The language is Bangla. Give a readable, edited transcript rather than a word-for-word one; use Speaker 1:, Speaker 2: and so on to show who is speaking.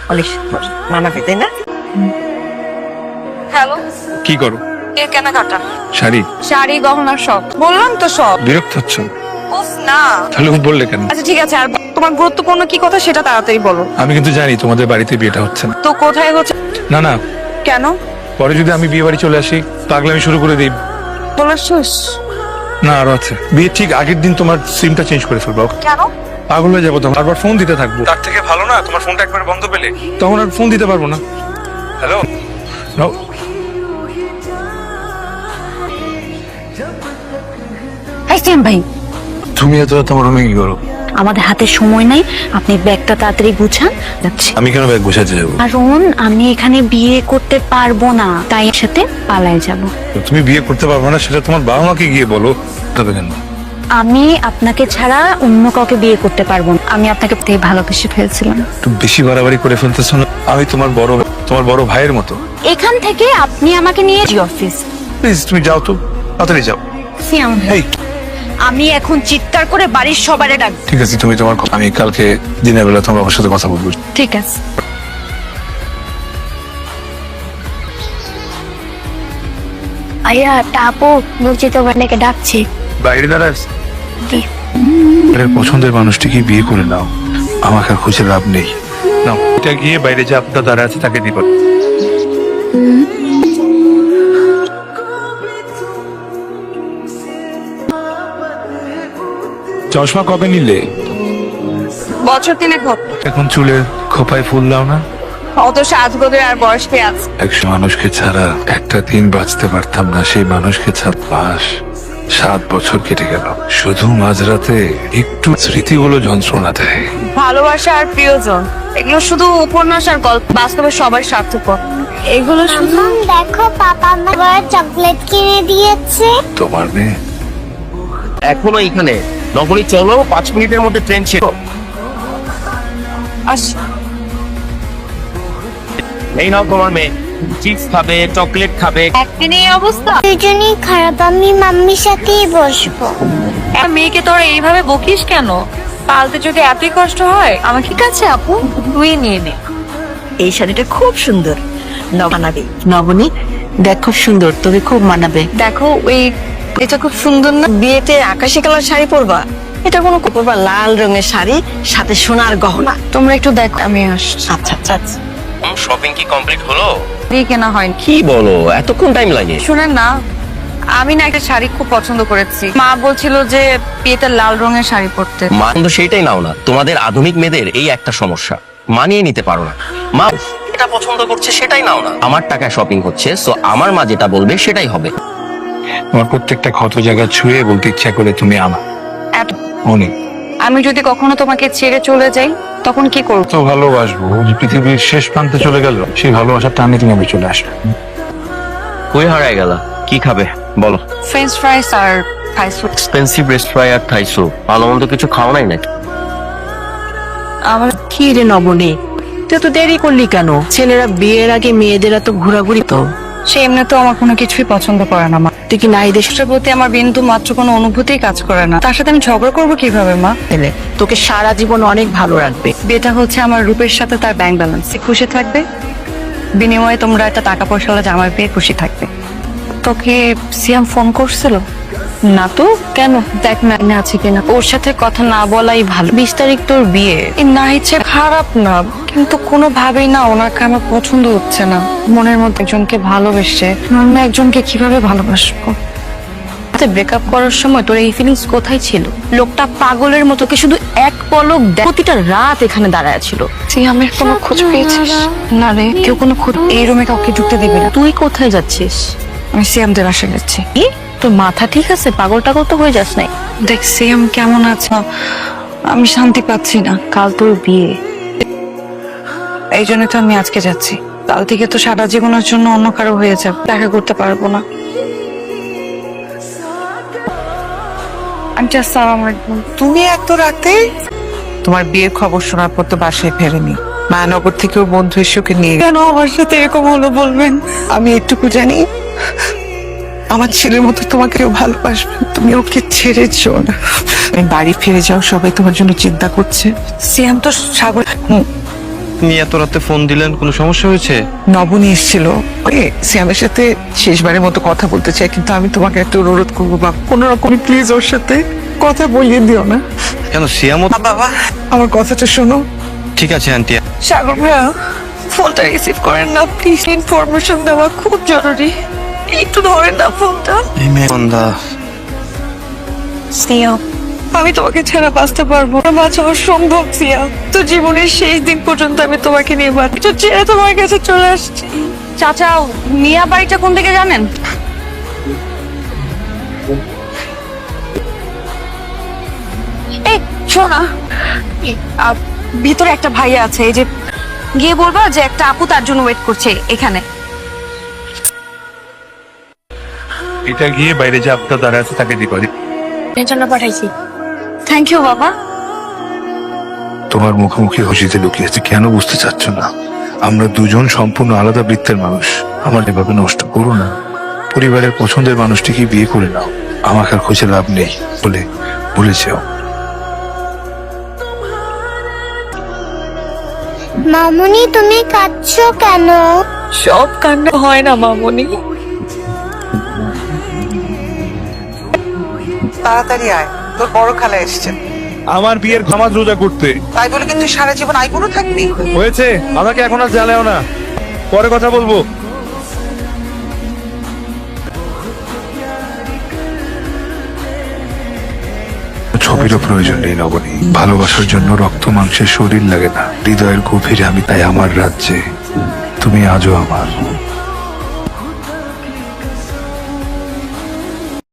Speaker 1: অনেক মানাবে তাই না?
Speaker 2: হ্যালো,
Speaker 3: কি করো?
Speaker 2: এর কেনাকাটা,
Speaker 3: শাড়ি?
Speaker 2: শাড়ি গহনার সব বললাম তো সব।
Speaker 3: বিরক্ত হচ্ছ?
Speaker 2: উফ না।
Speaker 3: তাহলে বললে কেন?
Speaker 2: আচ্ছা ঠিক আছে, আর তোমার গুরুত্বপূর্ণ কি কথা সেটা তাড়াতাড়ি বলো।
Speaker 3: আমি কিন্তু জানি তোমাদের বাড়িতে বিয়েটা হচ্ছে না।
Speaker 2: তো কোথায় হচ্ছে?
Speaker 3: না না,
Speaker 2: কেন
Speaker 3: পরে যদি আমি বিয়ে বাড়ি চলে আসি পাগলামি শুরু করে দিই।
Speaker 2: বলার শেষ?
Speaker 3: না আরো আছে। বিয়ের ঠিক আগের দিন তোমার সিমটা চেঞ্জ করে ফেলবো।
Speaker 2: কেন?
Speaker 3: পাগল হয়ে যাবো, তোমার বারবার ফোন দিতে থাকবো। তার থেকে ভালো না তোমার ফোনটা একবার বন্ধ পেলে, তখন আর ফোন দিতে পারবো না। হ্যালো,
Speaker 1: ভাই,
Speaker 3: তুমি এত তোমার রুমে কি করো?
Speaker 1: আমাদের হাতে সময় নাই, আপনি ব্যাগটা তাড়াতাড়ি গুছান, যাচ্ছি।
Speaker 3: আমি কেন ব্যাগ গুছাতে যাবো?
Speaker 1: কারণ আমি এখানে বিয়ে করতে পারবো না, তাই সাথে পালায় যাব।
Speaker 3: তুমি বিয়ে করতে পারবে না সেটা তোমার বাবা মাকে গিয়ে বলো। তবে কেন?
Speaker 1: আমি আপনাকে ছাড়া অন্য কাউকে বিয়ে করতে পারবো না। আমি আপনাকে ভালোবেসে ফেলছিলাম।
Speaker 3: একটু বেশি বাড়াবাড়ি করে ফেলতেছো না? আমি তোমার বড় ভাইয়ের মতো।
Speaker 1: এখান থেকে আপনি আমাকে নিয়ে অফিস।
Speaker 3: প্লিজ তুমি যাও তো, তাড়াতাড়ি যাও।
Speaker 1: সিয়াম ভাই,
Speaker 3: এই,
Speaker 1: আমি এখন চিৎকার করে বাড়ির সবারে ডাক।
Speaker 3: ঠিক আছে, তুমি আমি কালকে দিনের বেলা তোমার বাবার সাথে কথা বলবো।
Speaker 1: ঠিক আছে।
Speaker 4: আয়া টাপু বলছি তো অনেকে ডাকছে।
Speaker 3: বাইরে দাঁড়াস। পছন্দের মানুষটিকে বিয়ে করে নাও, আমাকে আর খুঁজে লাভ নেই। নাও, এটা গিয়ে বাইরে যে আপনার দাঁড়া আছে তাকে দিব। চশমা কবে নিলে?
Speaker 2: বছর তিনেক হোক।
Speaker 3: এখন চুলের খোপায় ফুল দাও না?
Speaker 2: অত সাজগোজের আর বয়স পেয়ে আছে।
Speaker 3: একশো মানুষকে ছাড়া একটা দিন বাঁচতে পারতাম না, সেই মানুষকে ছাড়া 7 বছর কেটে গেল। শুধু মাঝরাতে একটু স্মৃতিগুলো যন্ত্রণা দেয়।
Speaker 2: ভালোবাসা আর প্রিয়জন এগুলো শুধু উপন্যাস আর গল্প, বাস্তবে সবাই স্বার্থপর। এগুলো শুধু
Speaker 4: দেখো পাপা আমার চকলেট কিনে দিয়েছে।
Speaker 3: তোমার মেয়ে
Speaker 5: এখনো এখানে? নবনী চলো, 5 মিনিটের মধ্যে ট্রেন ছিল। এই নাও তোমার মেয়ে, চিপস খাবে, চকলেট খাবে।
Speaker 2: একদিনে এই অবস্থা?
Speaker 4: দুজনেই খারাপ, আমি মাম্মির সাথেই বসবো।
Speaker 2: মেয়েকে তোরা এইভাবে বকিস কেন? পালতে যদি এতই কষ্ট হয় আমাকে ঠিক আছে আপু, তুই নিয়ে নে।
Speaker 1: এই শাড়িটা খুব সুন্দর, মানাবে। নবনী দেখ, খুব সুন্দর, তোকে খুব মানাবে।
Speaker 2: দেখো এটা খুব সুন্দর না?
Speaker 1: বিয়েতে আকাশি কালার শাড়ি পরবা? এটা কোনো পরবা লাল রঙের শাড়ি, সাথে সোনার গহনা।
Speaker 2: তোমরা একটু দেখো, আমি আসছি।
Speaker 1: আচ্ছা আচ্ছা আচ্ছা।
Speaker 5: শপিং কি কমপ্লিট হলো?
Speaker 2: দিয়ে কেনা হয়নি।
Speaker 5: কি বলো, এতক্ষণ টাইম লাগে?
Speaker 2: শুনেন না, আমি না একটা শাড়ি খুব পছন্দ করেছি। মা বলছিল যে বিয়েতে লাল রঙের শাড়ি পরতে।
Speaker 5: মা তো সেইটাই নাও না। তোমাদের আধুনিক মেয়েদের এই একটা সমস্যা, মানিয়ে নিতে পারো না। মা এটা পছন্দ করছে সেটাই নাও না। আমার টাকায় শপিং হচ্ছে, সো আমার মা যেটা বলবে সেটাই হবে।
Speaker 3: তোমার প্রত্যেকটা ক্ষত জায়গা ছুঁয়ে বলতে ইচ্ছা করে তুমি আমার
Speaker 2: এত-
Speaker 3: অনেক।
Speaker 2: আমি যদি কখনো তোমাকে ছেড়ে চলে যাই তখন কি করবো?
Speaker 3: তো ভালোবাসবো, পৃথিবীর শেষ প্রান্তে চলে গেল সেই ভালোবাসার টানে তুমি আমি চলে আসবে।
Speaker 5: কই হারায় গেলা? কি খাবে বলো?
Speaker 2: ফ্রেঞ্চ ফ্রাইস আর ফ্রাইস।
Speaker 5: এক্সপেন্সিভ রেস্ট ফ্রাই আর থাইসো, ভালো মন্দ কিছু খাও নাই নাকি?
Speaker 2: আমার
Speaker 1: কি রে নবনী, তুই তো দেরি করলি কেন? ছেলেরা বিয়ের আগে মেয়েদের তো ঘোরাঘুরি তো।
Speaker 2: সে এমনি তো আমার কোনো কিছুই পছন্দ করে না মা।
Speaker 1: তুই কি নাই দেশ
Speaker 2: দেশের প্রতি আমার বিন্দু মাত্র কোনো অনুভূতিই কাজ করে না। তার সাথে আমি ঝগড়া করবো কিভাবে মা?
Speaker 1: ছেলে তোকে সারা জীবন অনেক ভালো রাখবে।
Speaker 2: বিয়েটা হচ্ছে আমার রূপের সাথে তার ব্যাংক ব্যালেন্স। খুশি থাকবে, বিনিময়ে তোমরা একটা টাকা পয়সা হলে যে আমার বিয়ে খুশি থাকবে। তোকে সিয়াম ফোন করছিল না তো? কেন? দেখ না আছে কিনা। ওর সাথে কথা না বলাই ভালো। 20 তারিখ তোর বিয়ে। না ইচ্ছে খারাপ না, কিন্তু কোনোভাবেই না ওনাকে আমার পছন্দ হচ্ছে না। মনের মধ্যে একজনকে ভালোবেসে অন্য একজনকে কিভাবে ভালোবাসবো? ব্রেকআপ করার সময় তোর এই ফিলিংস কোথায় ছিল? লোকটা পাগলের মতো কে শুধু এক পলক প্রতিটা রাত এখানে দাঁড়ায় ছিল। সিয়ামের কোনো খোঁজ পেয়েছিস? না রে, কেউ কোনো খোঁজ। এই রুমে কাউকে ঢুকতে দিবি না।
Speaker 1: তুই কোথায় যাচ্ছিস?
Speaker 2: আমি সিয়ামদের বাসায় যাচ্ছি।
Speaker 1: কি তোর মাথা ঠিক আছে? পাগল টাগল তো হয়ে যাস নাই?
Speaker 2: দেখ সিয়াম কেমন আছে, আমি শান্তি পাচ্ছি না।
Speaker 1: কাল তোর বিয়ে,
Speaker 2: এই জন্য তো আমি আজকে যাচ্ছি। কাল থেকে তো সারা জীবনের জন্য অন্য কারো হয়ে যাবে, দেখা করতে পারবো না। আন্টি আসসালামু আলাইকুম।
Speaker 6: তুমি এত রাতে? তোমার বিয়ের খবর শোনার পর তো বাসায় ফেরেনি। মায়ানগর থেকে ওর বন্ধু এসে ওকে নিয়ে
Speaker 2: কেন আমার সাথে এরকম হলো বলবেন?
Speaker 6: আমি এটুকু জানি, আমার ছেলের মতো তোমাকেও ভালোবাসবে। তুমি ওকে ছেড়েছো না। তুমি বাড়ি ফিরে যাও, সবাই তোমার জন্য চিন্তা করছে।
Speaker 2: সিয়াম তো সাগর।
Speaker 7: আপনি এত রাতে ফোন দিলেন, কোনো সমস্যা হয়েছে?
Speaker 6: নবনী এসেছিল শ্যামের সাথে শেষবারের মতো কথা বলতে চাই, কিন্তু আমি তোমাকে একটা অনুরোধ করবো বাবা, কোনো রকম প্লিজ ওর সাথে কথা বলিয়ে দিও না।
Speaker 7: কেন সিয়ামও?
Speaker 6: বাবা আমার কথাটা শোনো।
Speaker 7: ঠিক আছে আন্টি।
Speaker 2: সাগর ভাইয়া ফোনটা রিসিভ করেন না প্লিজ, ইনফরমেশন দেওয়া খুব জরুরি, একটু ধরেন না ফোনটা।
Speaker 7: বন্ধা,
Speaker 2: সিয়াম আমি তোমাকে ছাড়া বাঁচতে পারবো না, বাঁচানো সম্ভব সিয়াম। তো জীবনের শেষ দিন পর্যন্ত আমি তোমাকে নিয়ে বাঁচতে ছেড়ে তোমার কাছে চলে আসছি। চাচা মিয়া বাড়িটা কোন দিকে জানেন? এই শোনা, ভিতরে একটা ভাইয়া আছে, এই যে গিয়ে বলবা যে একটা আপু তার জন্য ওয়েট করছে এখানে।
Speaker 3: এটা গিয়ে বাইরে যে আপনার দাঁড়া আছে তাকে দিতে পারি।
Speaker 4: এর জন্য পাঠাইছি।
Speaker 2: থ্যাংক ইউ বাবা।
Speaker 3: তোমার মুখোমুখি হাসিতে লুকিয়েছে, কেন বুঝতে চাচ্ছ না? আমরা দুজন সম্পূর্ণ আলাদা বৃত্তের মানুষ। আমার এভাবে নষ্ট করো না। পরিবারের পছন্দের মানুষটিকে বিয়ে করে নাও, আমাকে আর খুঁজে লাভ নেই বলে বলেছেও।
Speaker 4: মামুনি তুমি কাঁদছো কেন?
Speaker 2: সব কান্না হয় না মামনি।
Speaker 6: তাড়াতাড়ি আয়, তোর বড় খালা এসছেন।
Speaker 3: আমার বিয়ের নামাজ রোজা করতে
Speaker 6: তাই বলে কিন্তু সারা জীবন আইবুড়ো থাকবি?
Speaker 3: হয়েছে, আমাকে এখন আর জ্বালাও না, পরে কথা বলবো। ছবিরও প্রয়োজন নেই নবনী। ভালোবাসার জন্য রক্ত মাংসের শরীর লাগে না, হৃদয়ের গভীরে আমি তাই আমার রাজ্যে তুমি আজও আমার।